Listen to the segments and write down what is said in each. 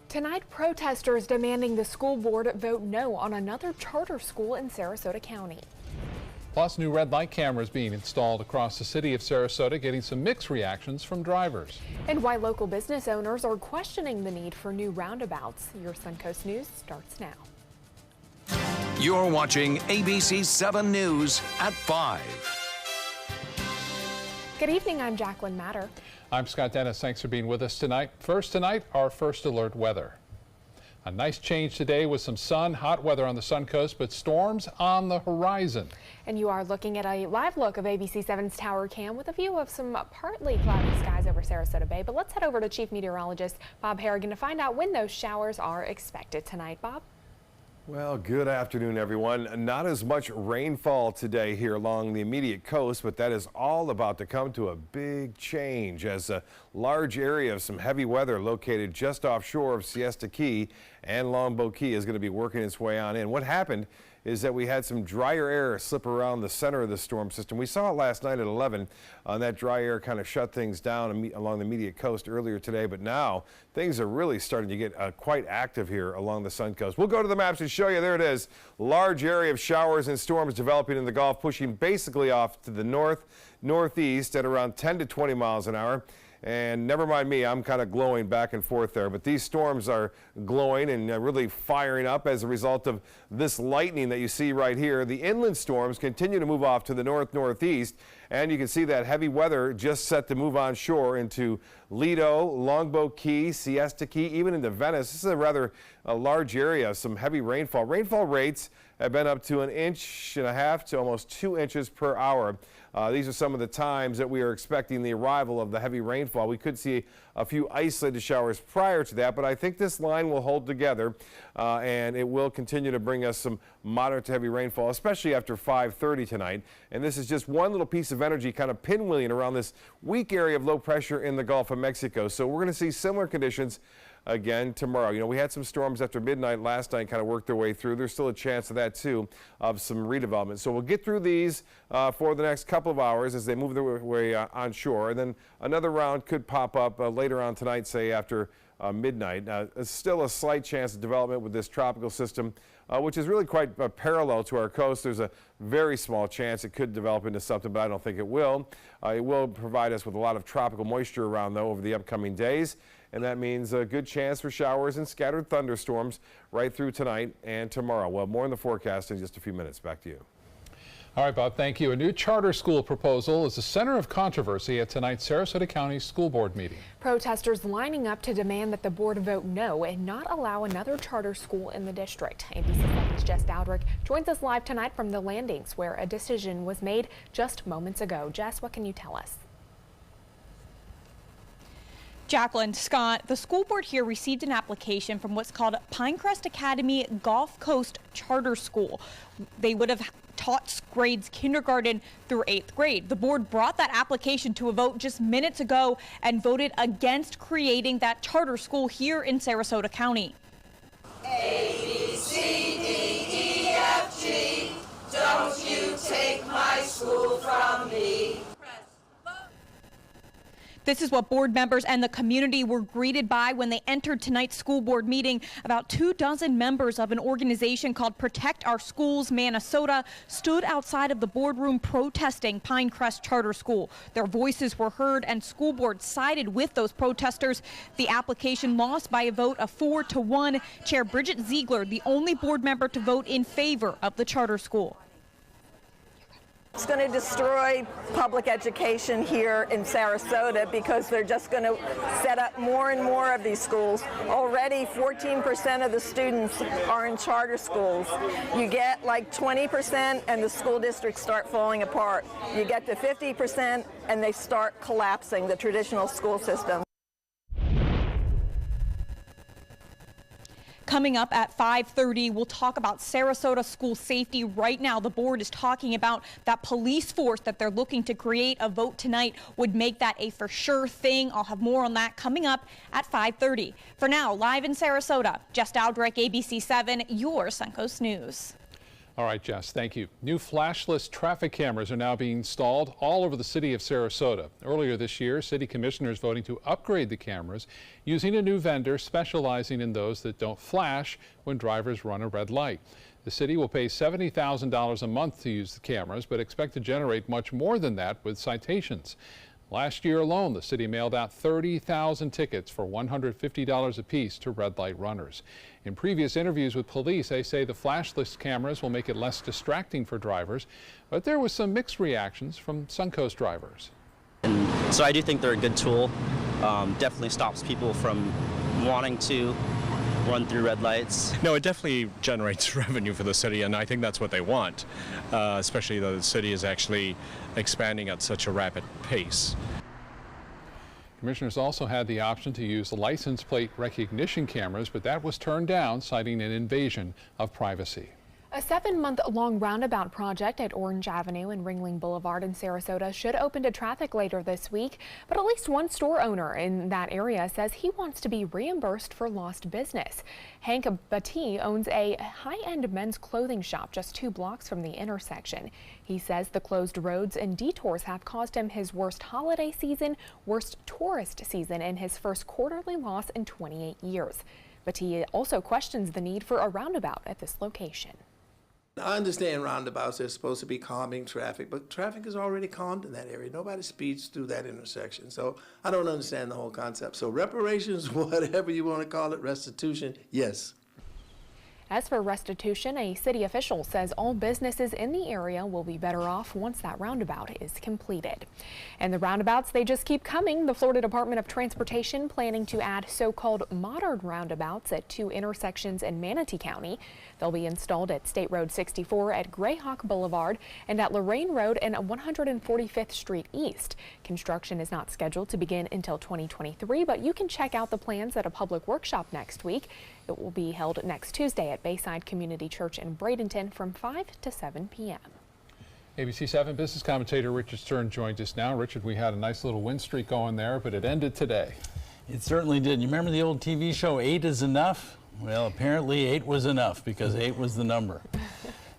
Tonight, protesters demanding the school board vote no on another charter school in Sarasota County. Plus, new red light cameras being installed across the city of Sarasota, getting some mixed reactions from drivers. And why local business owners are questioning the need for new roundabouts. Your Suncoast News starts now. You're watching ABC7 News at 5. Good evening, I'm Jacqueline Matter. I'm Scott Dennis. Thanks for being with us tonight. First tonight, our first alert weather. A nice change today with some sun, hot weather on the Suncoast, but storms on the horizon. And you are looking at a live look of ABC7's tower cam with a view of some partly cloudy skies over Sarasota Bay. But let's head over to Chief Meteorologist Bob Harrigan to find out when those showers are expected tonight. Bob? Well, good afternoon, everyone. Not as much rainfall today here along the immediate coast, but that is all about to come to a big change as a large area of some heavy weather located just offshore of Siesta Key and Longboat Key is going to be working its way on in. What happened is that we had some drier air slip around the center of the storm system. We saw it last night at 11. That dry air kind of shut things down along the immediate coast earlier today, but now things are really starting to get quite active here along the Suncoast. We'll go to the maps and show you. There it is. Large area of showers and storms developing in the Gulf, pushing basically off to the northeast at around 10 to 20 miles an hour. And never mind me, I'm kind of glowing back and forth there. But these storms are glowing and really firing up as a result of this lightning that you see right here. The inland storms continue to move off to the northeast. And you can see that heavy weather just set to move on shore into Lido, Longboat Key, Siesta Key, even into Venice. This is a rather large area, some heavy rainfall. Rainfall rates have been up to 1.5 inches to almost 2 inches per hour. These are some of the times that we are expecting the arrival of the heavy rainfall. We could see a few isolated showers prior to that, but I think this line will hold together and it will continue to bring us some moderate to heavy rainfall, especially after 5:30 tonight. And this is just one little piece of energy kind of pinwheeling around this weak area of low pressure in the Gulf of Mexico. So we're going to see similar conditions again tomorrow. You know, we had some storms after midnight last night kind of worked their way through. There's still a chance of that too, of some redevelopment. So we'll get through these for the next couple of hours as they move their way onshore. And then another round could pop up later on tonight, say after midnight. Still a slight chance of development with this tropical system, which is really quite parallel to our coast. There's a very small chance it could develop into something, but I don't think it will. It will provide us with a lot of tropical moisture around, though, over the upcoming days. And that means a good chance for showers and scattered thunderstorms right through tonight and tomorrow. Well, more in the forecast in just a few minutes. Back to you. All right, Bob, thank you. A new charter school proposal is the center of controversy at tonight's Sarasota County School Board meeting. Protesters lining up to demand that the board vote no and not allow another charter school in the district. ABC7's Jess Dowdrick joins us live tonight from the Landings, where a decision was made just moments ago. Jess, what can you tell us? Jacqueline, Scott, the school board here received an application from what's called Pinecrest Academy Gulf Coast Charter School. They would have taught grades kindergarten through 8th grade. The board brought that application to a vote just minutes ago and voted against creating that charter school here in Sarasota County. A, B, C, D, E, F, G, don't you take my school from me. This is what board members and the community were greeted by when they entered tonight's school board meeting. About 24 members of an organization called Protect Our Schools Minnesota stood outside of the boardroom protesting Pinecrest Charter School. Their voices were heard and school board sided with those protesters. The application lost by a vote of 4-1. Chair Bridget Ziegler, the only board member to vote in favor of the charter school. It's going to destroy public education here in Sarasota because they're just going to set up more and more of these schools. Already 14% of the students are in charter schools. You get like 20% and the school districts start falling apart. You get to 50% and they start collapsing the traditional school system. Coming up at 5:30, we'll talk about Sarasota school safety. Right now, the board is talking about that police force that they're looking to create. A vote tonight would make that a for sure thing. I'll have more on that coming up at 5:30. For now, live in Sarasota, Jess Dowdrick, ABC7, your Suncoast News. All right, Jess, thank you. New flashless traffic cameras are now being installed all over the city of Sarasota. Earlier this year, city commissioners voting to upgrade the cameras using a new vendor specializing in those that don't flash when drivers run a red light. The city will pay $70,000 a month to use the cameras, but expect to generate much more than that with citations. Last year alone, the city mailed out 30,000 tickets for $150 apiece to red light runners. In previous interviews with police, they say the flashless cameras will make it less distracting for drivers, but there was some mixed reactions from Suncoast drivers. And so I do think they're a good tool. Definitely stops people from wanting to run through red lights. No, it definitely generates revenue for the city, and I think that's what they want, especially though the city is actually expanding at such a rapid pace. Commissioners also had the option to use license plate recognition cameras, but that was turned down, citing an invasion of privacy. A 7-month-long roundabout project at Orange Avenue and Ringling Boulevard in Sarasota should open to traffic later this week, but at least one store owner in that area says he wants to be reimbursed for lost business. Hank Batty owns a high-end men's clothing shop just 2 blocks from the intersection. He says the closed roads and detours have caused him his worst holiday season, worst tourist season, and his first quarterly loss in 28 years. Batty also questions the need for a roundabout at this location. I understand roundabouts are supposed to be calming traffic, but traffic is already calmed in that area. Nobody speeds through that intersection. So I don't understand the whole concept. So reparations, whatever you want to call it, restitution, yes. As for restitution, a city official says all businesses in the area will be better off once that roundabout is completed. And the roundabouts, they just keep coming. The Florida Department of Transportation planning to add so-called modern roundabouts at 2 intersections in Manatee County. They'll be installed at State Road 64 at Grayhawk Boulevard and at Lorraine Road and 145th Street East. Construction is not scheduled to begin until 2023, but you can check out the plans at a public workshop next week. It will be held next Tuesday at Bayside Community Church in Bradenton from 5 to 7 p.m. ABC7 business commentator Richard Stern joins us now. Richard, we had a nice little win streak going there, but it ended today. It certainly did. You remember the old TV show 8 is Enough? Well, apparently 8 was enough because 8 was the number.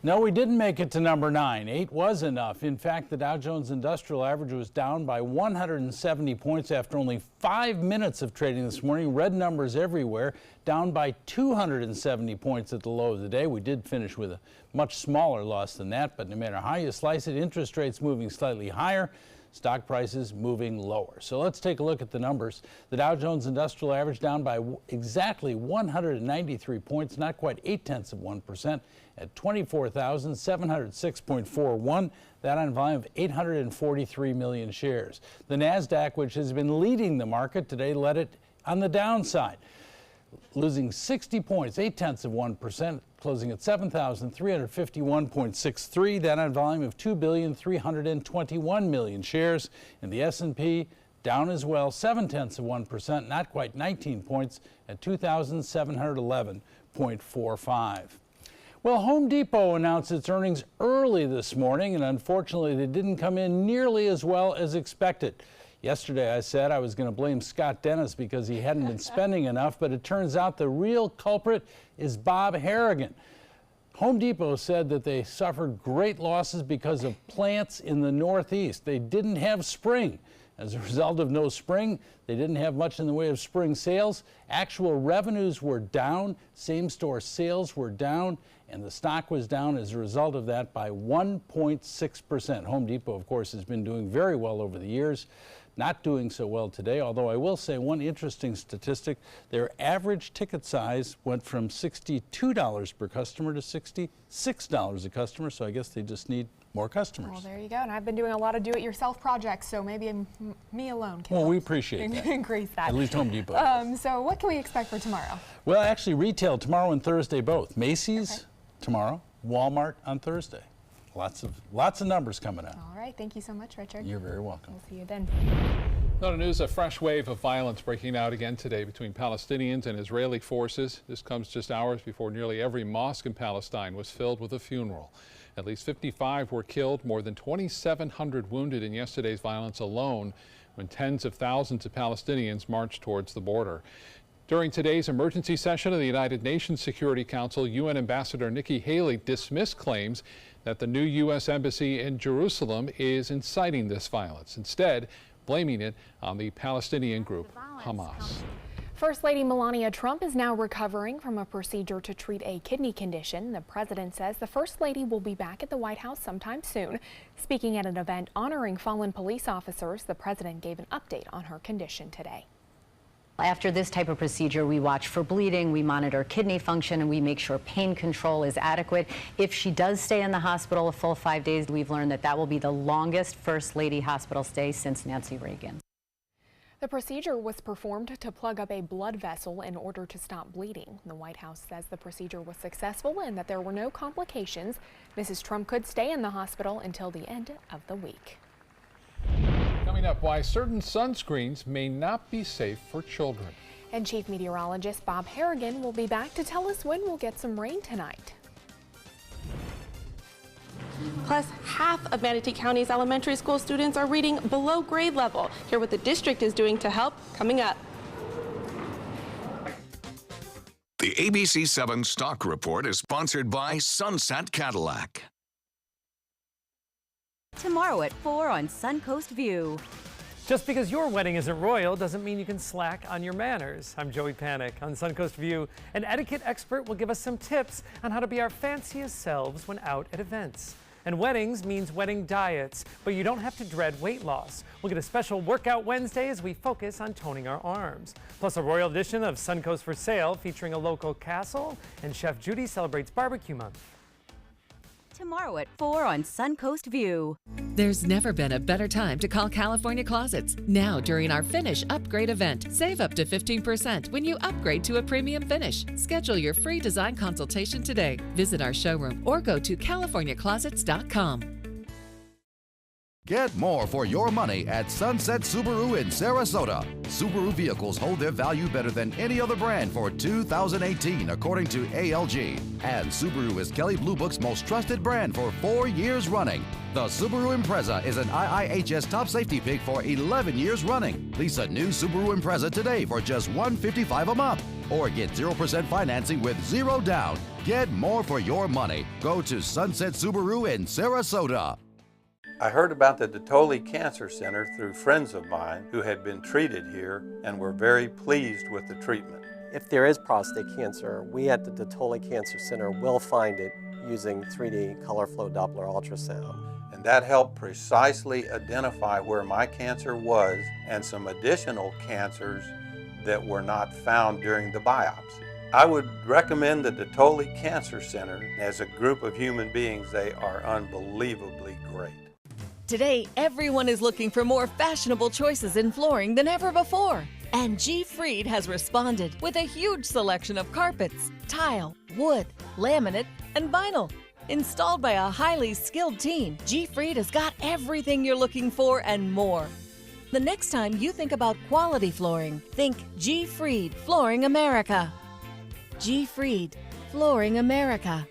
No, we didn't make it to number 9. 8 was enough. In fact, the Dow Jones Industrial Average was down by 170 points after only 5 minutes of trading this morning. Red numbers everywhere, down by 270 points at the low of the day. We did finish with a much smaller loss than that, but no matter how you slice it, interest rates moving slightly higher, stock prices moving lower. So let's take a look at the numbers. The Dow Jones Industrial Average down by exactly 193 points, not quite 0.8% at 24,706.41. That on volume of 843 million shares. The NASDAQ, which has been leading the market today, led it on the downside, losing 60 points, 0.8%, closing at 7,351.63. That on volume of 2,321 million shares. And the S&P down as well, 0.7%, not quite 19 points at 2,711.45. Well, Home Depot announced its earnings early this morning, and unfortunately they didn't come in nearly as well as expected. Yesterday I said I was going to blame Scott Dennis because he hadn't been spending enough, but it turns out the real culprit is Bob Harrigan. Home Depot said that they suffered great losses because of plants in the Northeast. They didn't have spring. As a result of no spring, they didn't have much in the way of spring sales. Actual revenues were down, same-store sales were down, and the stock was down as a result of that by 1.6%. Home Depot, of course, has been doing very well over the years. Not doing so well today, although I will say one interesting statistic, their average ticket size went from $62 per customer to $66 a customer, so I guess they just need more customers. Well, there you go. And I've been doing a lot of do-it-yourself projects, so maybe me alone can we appreciate that. Increase that. At least Home Depot. So what can we expect for tomorrow? Well, actually, retail tomorrow and Thursday both. Macy's tomorrow, Walmart on Thursday. Lots of numbers coming out. All right. Thank you so much, Richard. You're very welcome. We'll see you then. Not news, a fresh wave of violence breaking out again today between Palestinians and Israeli forces. This comes just hours before nearly every mosque in Palestine was filled with a funeral. At least 55 were killed, more than 2,700 wounded in yesterday's violence alone, when tens of thousands of Palestinians marched towards the border. During today's emergency session of the United Nations Security Council, UN Ambassador Nikki Haley dismissed claims that the new U.S. Embassy in Jerusalem is inciting this violence, instead blaming it on the Palestinian group Hamas. First Lady Melania Trump is now recovering from a procedure to treat a kidney condition. The president says the First Lady will be back at the White House sometime soon. Speaking at an event honoring fallen police officers, the president gave an update on her condition today. After this type of procedure, we watch for bleeding, we monitor kidney function, and we make sure pain control is adequate. If she does stay in the hospital a full 5 days, we've learned that that will be the longest First Lady hospital stay since Nancy Reagan. The procedure was performed to plug up a blood vessel in order to stop bleeding. The White House says the procedure was successful and that there were no complications. Mrs. Trump could stay in the hospital until the end of the week. Coming up, why certain sunscreens may not be safe for children. And Chief Meteorologist Bob Harrigan will be back to tell us when we'll get some rain tonight. Plus, half of Manatee County's elementary school students are reading below grade level. Hear what the district is doing to help coming up. The ABC7 Stock Report is sponsored by Sunset Cadillac. Tomorrow at 4 on Suncoast View. Just because your wedding isn't royal doesn't mean you can slack on your manners. I'm Joey Panic. On Suncoast View, an etiquette expert will give us some tips on how to be our fanciest selves when out at events. And weddings means wedding diets, but you don't have to dread weight loss. We'll get a special Workout Wednesday as we focus on toning our arms. Plus a royal edition of Suncoast for Sale featuring a local castle, and Chef Judy celebrates Barbecue Month. Tomorrow at 4 on Suncoast View. There's never been a better time to call California Closets. Now during our Finish Upgrade event, save up to 15% when you upgrade to a premium finish. Schedule your free design consultation today. Visit our showroom or go to californiaclosets.com. Get more for your money at Sunset Subaru in Sarasota. Subaru vehicles hold their value better than any other brand for 2018, according to ALG. And Subaru is Kelley Blue Book's most trusted brand for 4 years running. The Subaru Impreza is an IIHS top safety pick for 11 years running. Lease a new Subaru Impreza today for just $155 a month. Or get 0% financing with zero down. Get more for your money. Go to Sunset Subaru in Sarasota. I heard about the Detoli Cancer Center through friends of mine who had been treated here and were very pleased with the treatment. If there is prostate cancer, we at the Detoli Cancer Center will find it using 3D color flow Doppler ultrasound. And that helped precisely identify where my cancer was and some additional cancers that were not found during the biopsy. I would recommend the Detoli Cancer Center. As a group of human beings, they are unbelievably great. Today, everyone is looking for more fashionable choices in flooring than ever before. And G. Fried has responded with a huge selection of carpets, tile, wood, laminate, and vinyl. Installed by a highly skilled team, G. Fried has got everything you're looking for and more. The next time you think about quality flooring, think G. Fried Flooring America. G. Fried Flooring America.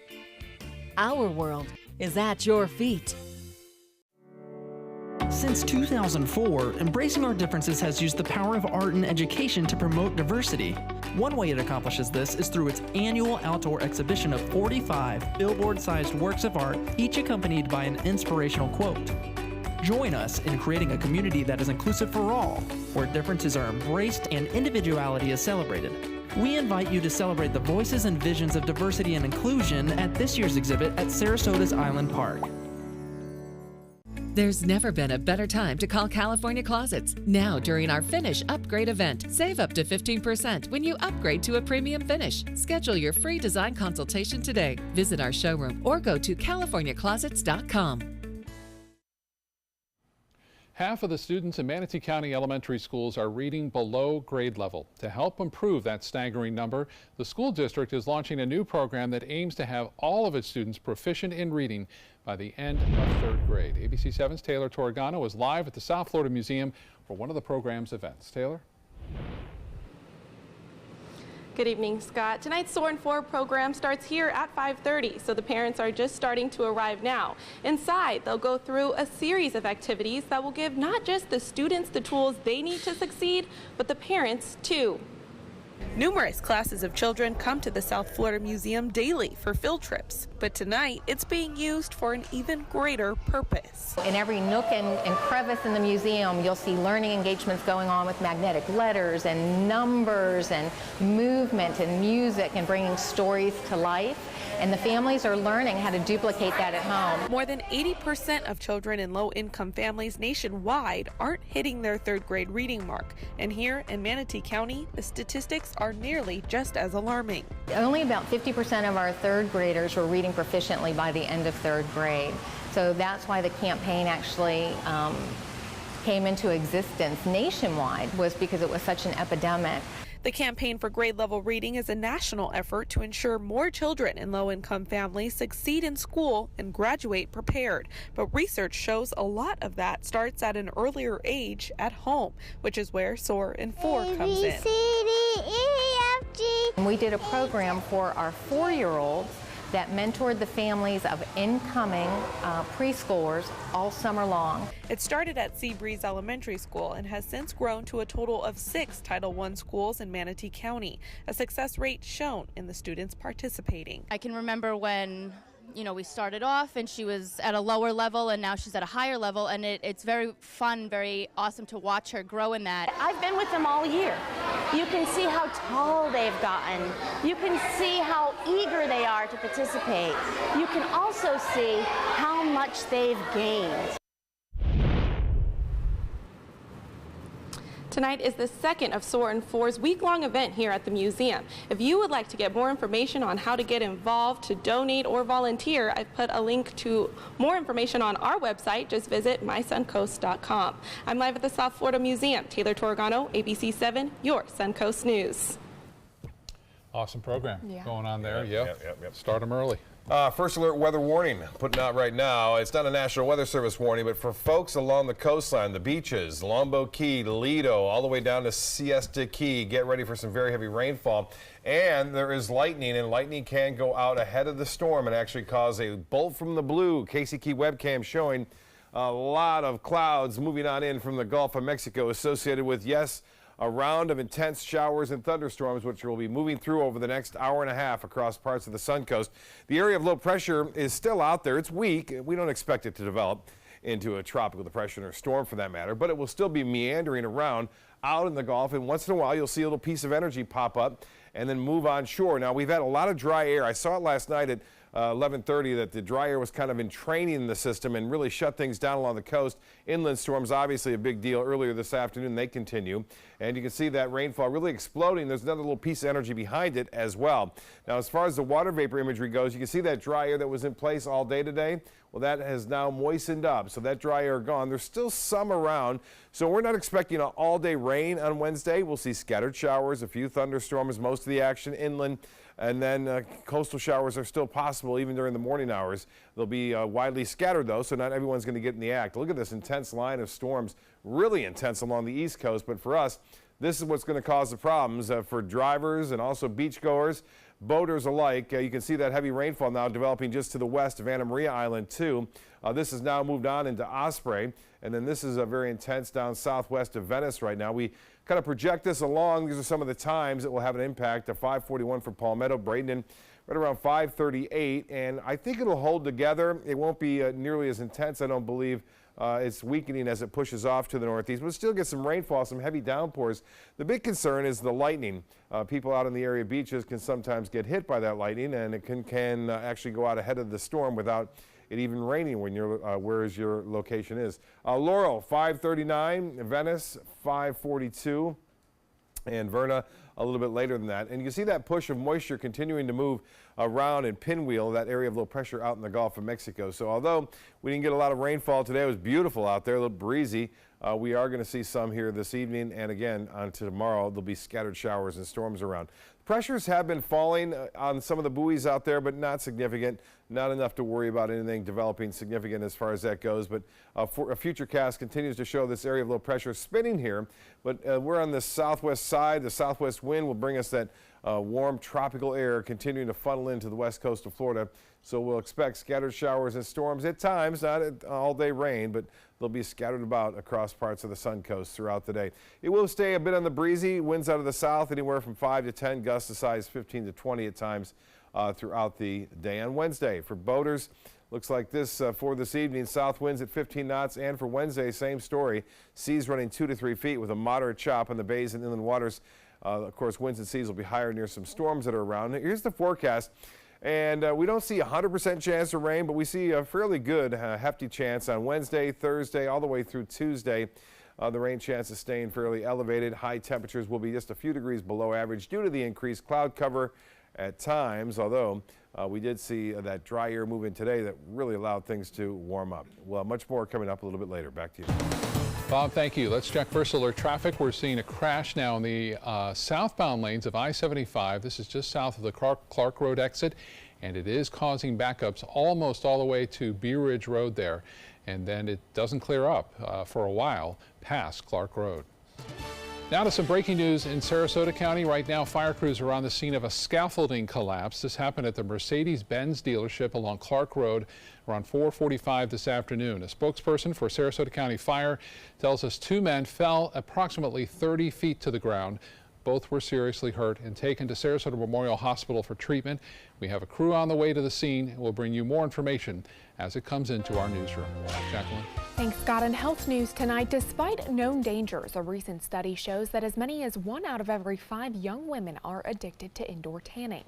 Our world is at your feet. Since 2004, Embracing Our Differences has used the power of art and education to promote diversity. One way it accomplishes this is through its annual outdoor exhibition of 45 billboard-sized works of art, each accompanied by an inspirational quote. Join us in creating a community that is inclusive for all, where differences are embraced and individuality is celebrated. We invite you to celebrate the voices and visions of diversity and inclusion at this year's exhibit at Sarasota's Island Park. There's never been a better time to call California Closets. Now during our Finish Upgrade event, save up to 15% when you upgrade to a premium finish. Schedule your free design consultation today. Visit our showroom or go to californiaclosets.com. Half of the students in Manatee County elementary schools are reading below grade level. To help improve that staggering number, the school district is launching a new program that aims to have all of its students proficient in reading by the end of third grade. ABC7's Taylor Torregano is live at the South Florida Museum for one of the program's events. Taylor? Good evening, Scott. Tonight's Soar and 4 program starts here at 5:30, so the parents are just starting to arrive now. Inside, they'll go through a series of activities that will give not just the students the tools they need to succeed, but the parents too. Numerous classes of children come to the South Florida Museum daily for field trips, but tonight it's being used for an even greater purpose. In every nook and crevice in the museum, you'll see learning engagements going on with magnetic letters and numbers and movement and music and bringing stories to life. And the families are learning how to duplicate that at home. More than 80% of children in low-income families nationwide aren't hitting their third grade reading mark. And here in Manatee County, the statistics are nearly just as alarming. Only about 50% of our third graders were reading proficiently by the end of third grade. So that's why the campaign actually came into existence nationwide, was because it was such an epidemic. The campaign for grade level reading is a national effort to ensure more children in low-income families succeed in school and graduate prepared. But research shows a lot of that starts at an earlier age at home, which is where SOAR and 4 comes in. We did a program for our 4-year-olds that mentored the families of incoming preschoolers all summer long. It started at Seabreeze Elementary School and has since grown to a total of 6 Title I schools in Manatee County, a success rate shown in the students participating. I can remember when we started off and she was at a lower level and now she's at a higher level, and it's very fun, very awesome to watch her grow in that. I've been with them all year. You can see how tall they've gotten. You can see how eager they are to participate. You can also see how much they've gained. Tonight is the second of SOAR and 4's week-long event here at the museum. If you would like to get more information on how to get involved, to donate, or volunteer, I've put a link to more information on our website. Just visit mysuncoast.com. I'm live at the South Florida Museum. Taylor Torgano, ABC7, your Suncoast News. Awesome program going on there. Yep. Start them early. First alert weather warning putting out right now. It's not a National Weather Service warning, but for folks along the coastline, the beaches, Longboat Key, Lido, all the way down to Siesta Key, get ready for some very heavy rainfall. And there is lightning, and lightning can go out ahead of the storm and actually cause a bolt from the blue. Casey Key webcam showing a lot of clouds moving on in from the Gulf of Mexico associated with, yes, a round of intense showers and thunderstorms, which will be moving through over the next hour and a half across parts of the Suncoast. The area of low pressure is still out there. It's weak. We don't expect it to develop into a tropical depression or storm for that matter, but it will still be meandering around out in the Gulf, and once in a while you'll see a little piece of energy pop up and then move on shore. Now, we've had a lot of dry air. I saw it last night at 11:30 that the dry air was kind of entraining the system and really shut things down along the coast. Inland storms, obviously a big deal earlier this afternoon. They continue. And you can see that rainfall really exploding. There's another little piece of energy behind it as well. Now, as far as the water vapor imagery goes, you can see that dry air that was in place all day today. Well, that has now moistened up, so that dry air gone. There's still some around, so we're not expecting an all-day rain on Wednesday. We'll see scattered showers, a few thunderstorms, most of the action inland, and then coastal showers are still possible even during the morning hours. They'll be widely scattered, though, so not everyone's going to get in the act. Look at this intense line of storms, really intense along the East Coast, but for us, this is what's going to cause the problems for drivers and also beachgoers, boaters alike. You can see that heavy rainfall now developing just to the west of Anna Maria Island, too. This has now moved on into Osprey, and then this is very intense down southwest of Venice right now. We kind of project this along. These are some of the times it will have an impact. 5:41 for Palmetto, Bradenton, right around 5:38, and I think it'll hold together. It won't be nearly as intense, I don't believe. It's weakening as it pushes off to the northeast. We'll still get some rainfall, some heavy downpours. The big concern is the lightning. People out in the area beaches can sometimes get hit by that lightning, and it can actually go out ahead of the storm without it even raining when you're whereas your location is. Laurel, 5:39, Venice, 5:42, and Verna a little bit later than that. And you can see that push of moisture continuing to move around in Pinwheel, that area of low pressure out in the Gulf of Mexico. So although we didn't get a lot of rainfall today, it was beautiful out there, a little breezy. We are going to see some here this evening, and again on to tomorrow there'll be scattered showers and storms around. Pressures have been falling on some of the buoys out there, but not significant. Not enough to worry about anything developing significant as far as that goes. But for a futurecast continues to show this area of low pressure spinning here. But we're on the southwest side. The southwest wind will bring us that warm tropical air continuing to funnel into the west coast of Florida. So we'll expect scattered showers and storms at times, not all day rain, but they'll be scattered about across parts of the sun coast throughout the day. It will stay a bit on the breezy, winds out of the south anywhere from 5 to 10, gusts as high as 15 to 20 at times throughout the day on Wednesday. For boaters, looks like this for this evening, south winds at 15 knots, and for Wednesday, same story. Seas running 2 to 3 feet with a moderate chop on the bays and inland waters. Of course, winds and seas will be higher near some storms that are around. Here's the forecast. And we don't see a 100% chance of rain, but we see a fairly good hefty chance on Wednesday, Thursday, all the way through Tuesday. The rain chance is staying fairly elevated. High temperatures will be just a few degrees below average due to the increased cloud cover at times, although we did see that dry air move in today that really allowed things to warm up. Well, much more coming up a little bit later. Back to you. Bob, thank you. Let's check first alert traffic. We're seeing a crash now in the southbound lanes of I-75. This is just south of the Clark Road exit, and it is causing backups almost all the way to Bee Ridge Road there. And then it doesn't clear up for a while past Clark Road. Now to some breaking news in Sarasota County. Right now, fire crews are on the scene of a scaffolding collapse. This happened at the Mercedes-Benz dealership along Clark Road around 4:45 this afternoon. A spokesperson for Sarasota County Fire tells us 2 men fell approximately 30 feet to the ground. Both were seriously hurt and taken to Sarasota Memorial Hospital for treatment. We have a crew on the way to the scene, and we'll bring you more information as it comes into our newsroom. Jacqueline. Thanks, Scott. In health news tonight, despite known dangers, a recent study shows that as many as 1 out of every 5 young women are addicted to indoor tanning.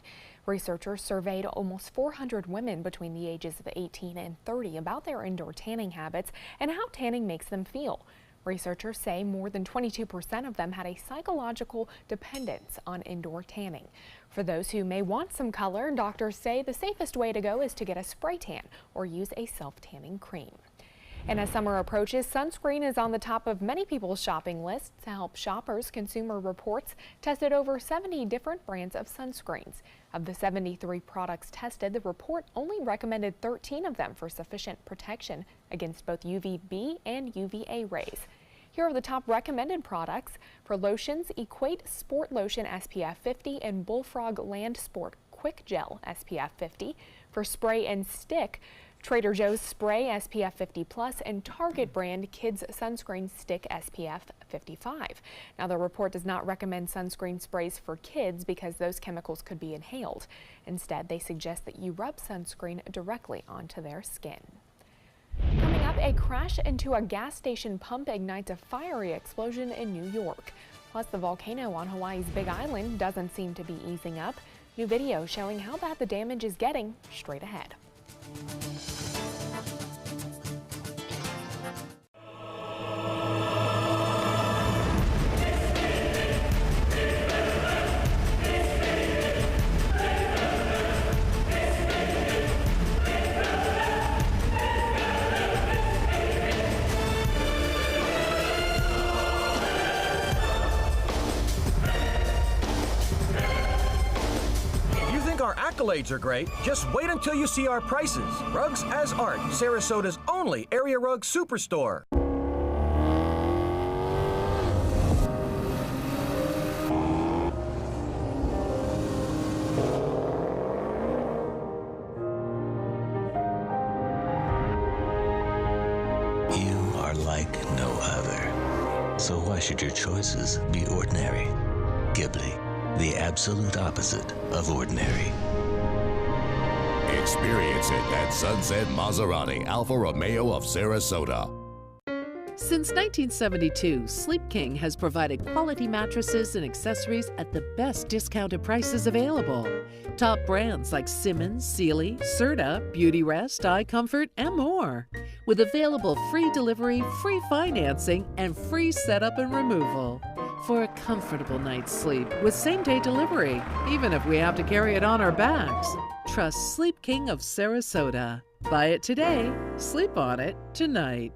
Researchers surveyed almost 400 women between the ages of 18 and 30 about their indoor tanning habits and how tanning makes them feel. Researchers say more than 22% of them had a psychological dependence on indoor tanning. For those who may want some color, doctors say the safest way to go is to get a spray tan or use a self-tanning cream. And as summer approaches, sunscreen is on the top of many people's shopping lists. To help shoppers, Consumer Reports tested over 70 different brands of sunscreens. Of the 73 products tested, the report only recommended 13 of them for sufficient protection against both UVB and UVA rays. Here are the top recommended products. For lotions, Equate Sport Lotion SPF 50 and Bullfrog Land Sport Quick Gel SPF 50. For spray and stick, Trader Joe's Spray SPF 50+ and Target brand Kids Sunscreen Stick SPF 55. Now, the report does not recommend sunscreen sprays for kids because those chemicals could be inhaled. Instead, they suggest that you rub sunscreen directly onto their skin. Coming up, a crash into a gas station pump ignites a fiery explosion in New York. Plus, the volcano on Hawaii's Big Island doesn't seem to be easing up. New video showing how bad the damage is getting straight ahead. Accolades are great. Just wait until you see our prices. Rugs as Art, Sarasota's only area rug superstore. You are like no other. So why should your choices be ordinary? Ghibli, the absolute opposite of ordinary. Experience it at Sunset Maserati Alfa Romeo of Sarasota. Since 1972, Sleep King has provided quality mattresses and accessories at the best discounted prices available. Top brands like Simmons, Sealy, Serta, Beautyrest, iComfort, and more. With available free delivery, free financing, and free setup and removal. For a comfortable night's sleep with same-day delivery, even if we have to carry it on our backs. Trust Sleep King of Sarasota. Buy it today, sleep on it tonight.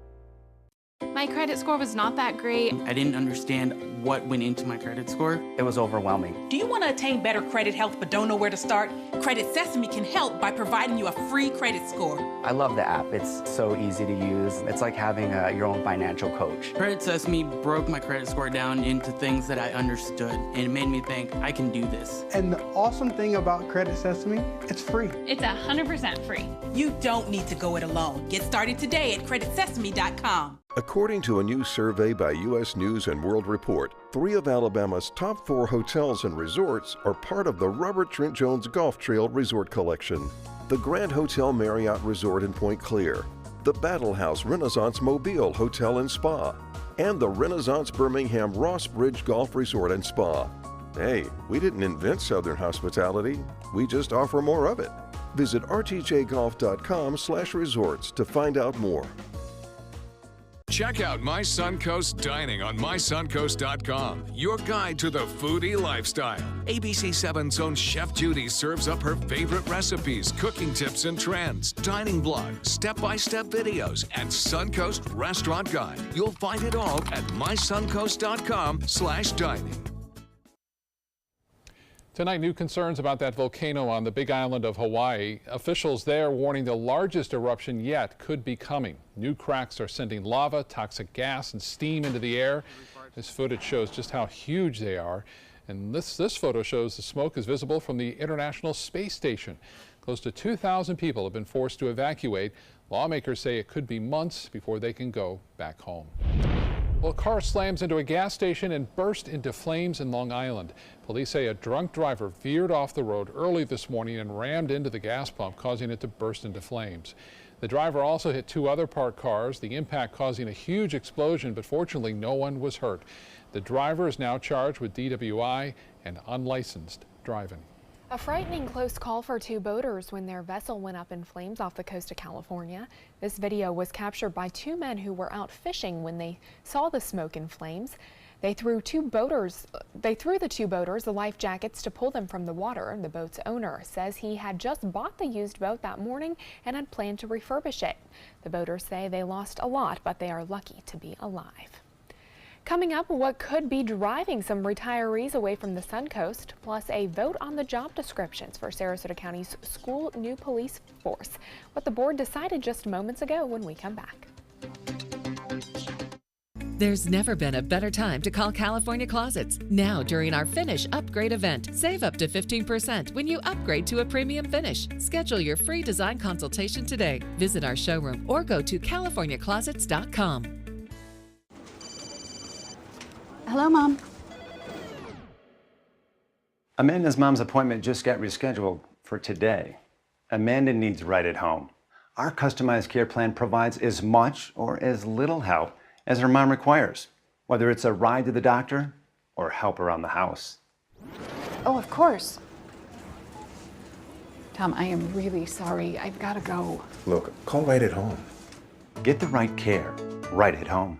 My credit score was not that great. I didn't understand what went into my credit score. It was overwhelming. Do you want to attain better credit health but don't know where to start? Credit Sesame can help by providing you a free credit score. I love the app. It's so easy to use. It's like having your own financial coach. Credit Sesame broke my credit score down into things that I understood, and it made me think, I can do this. And the awesome thing about Credit Sesame, it's free. It's 100% free. You don't need to go it alone. Get started today at creditsesame.com. According to a new survey by U.S. News and World Report, 3 of Alabama's top 4 hotels and resorts are part of the Robert Trent Jones Golf Trail Resort Collection. The Grand Hotel Marriott Resort in Point Clear, the Battle House Renaissance Mobile Hotel and Spa, and the Renaissance Birmingham Ross Bridge Golf Resort and Spa. Hey, we didn't invent Southern hospitality, we just offer more of it. Visit rtjgolf.com/resorts to find out more. Check out My Suncoast Dining on mysuncoast.com, your guide to the foodie lifestyle. ABC7's own Chef Judy serves up her favorite recipes, cooking tips and trends, dining blogs, step-by-step videos, and Suncoast Restaurant Guide. You'll find it all at mysuncoast.com/dining. Tonight, new concerns about that volcano on the Big Island of Hawaii. Officials there warning the largest eruption yet could be coming. New cracks are sending lava, toxic gas, and steam into the air. This footage shows just how huge they are. And this photo shows the smoke is visible from the International Space Station. Close to 2,000 people have been forced to evacuate. Lawmakers say it could be months before they can go back home. Well, a car slams into a gas station and burst into flames in Long Island. Police say a drunk driver veered off the road early this morning and rammed into the gas pump, causing it to burst into flames. The driver also hit 2 other parked cars, the impact causing a huge explosion, but fortunately no one was hurt. The driver is now charged with DWI and unlicensed driving. A frightening close call for 2 boaters when their vessel went up in flames off the coast of California. This video was captured by 2 men who were out fishing when they saw the smoke and flames. They threw the 2 boaters the life jackets to pull them from the water. The boat's owner says he had just bought the used boat that morning and had planned to refurbish it. The boaters say they lost a lot, but they are lucky to be alive. Coming up, what could be driving some retirees away from the Suncoast, plus a vote on the job descriptions for Sarasota County's school new police force. What the board decided just moments ago when we come back. There's never been a better time to call California Closets. Now during our Finish Upgrade event, save up to 15% when you upgrade to a premium finish. Schedule your free design consultation today. Visit our showroom or go to californiaclosets.com. Hello, Mom. Amanda's mom's appointment just got rescheduled for today. Amanda needs Right at Home. Our customized care plan provides as much or as little help as her mom requires, whether it's a ride to the doctor or help around the house. Oh, of course. Tom, I am really sorry. I've got to go. Look, call Right at Home. Get the right care right at home.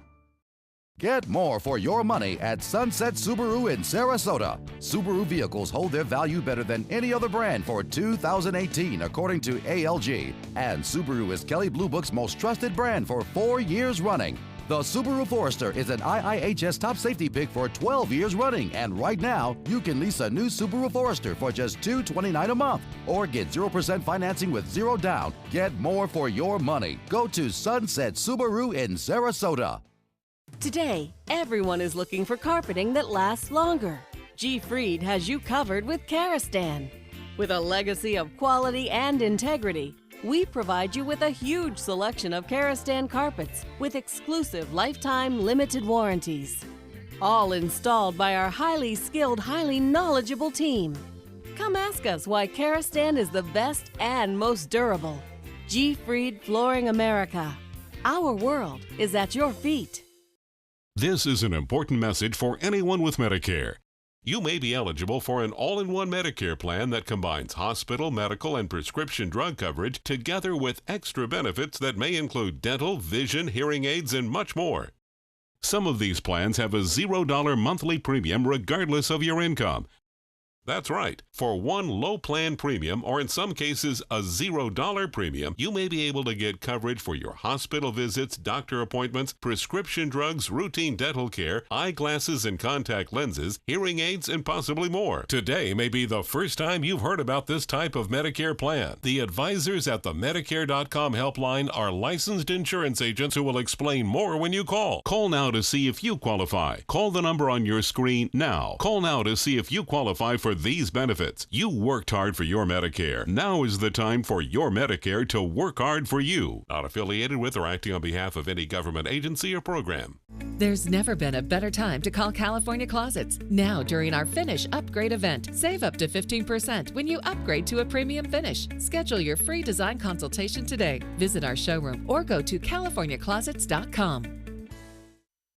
Get more for your money at Sunset Subaru in Sarasota. Subaru vehicles hold their value better than any other brand for 2018, according to ALG. And Subaru is Kelley Blue Book's most trusted brand for 4 years running. The Subaru Forester is an IIHS top safety pick for 12 years running, and right now, you can lease a new Subaru Forester for just $229 a month, or get 0% financing with 0 down. Get more for your money. Go to Sunset Subaru in Sarasota. Today, everyone is looking for carpeting that lasts longer. G. Fried has you covered with Karastan. With a legacy of quality and integrity, we provide you with a huge selection of Karastan carpets with exclusive lifetime limited warranties. All installed by our highly skilled, highly knowledgeable team. Come ask us why Karastan is the best and most durable. G. Fried Flooring America. Our world is at your feet. This is an important message for anyone with Medicare. You may be eligible for an all-in-one Medicare plan that combines hospital, medical, and prescription drug coverage together with extra benefits that may include dental, vision, hearing aids, and much more. Some of these plans have a $0 monthly premium regardless of your income. That's right. For one low plan premium, or in some cases a $0 premium, you may be able to get coverage for your hospital visits, doctor appointments, prescription drugs, routine dental care, eyeglasses and contact lenses, hearing aids, and possibly more. Today may be the first time you've heard about this type of Medicare plan. The advisors at the Medicare.com helpline are licensed insurance agents who will explain more when you call. Call now to see if you qualify. Call the number on your screen now. Call now to see if you qualify for these benefits. You worked hard for your Medicare. Now is the time for your Medicare to work hard for you. Not affiliated with or acting on behalf of any government agency or program. There's never been a better time to call California Closets. Now during our Finish Upgrade event, save up to 15% when you upgrade to a premium finish. Schedule your free design consultation today. Visit our showroom or go to californiaclosets.com.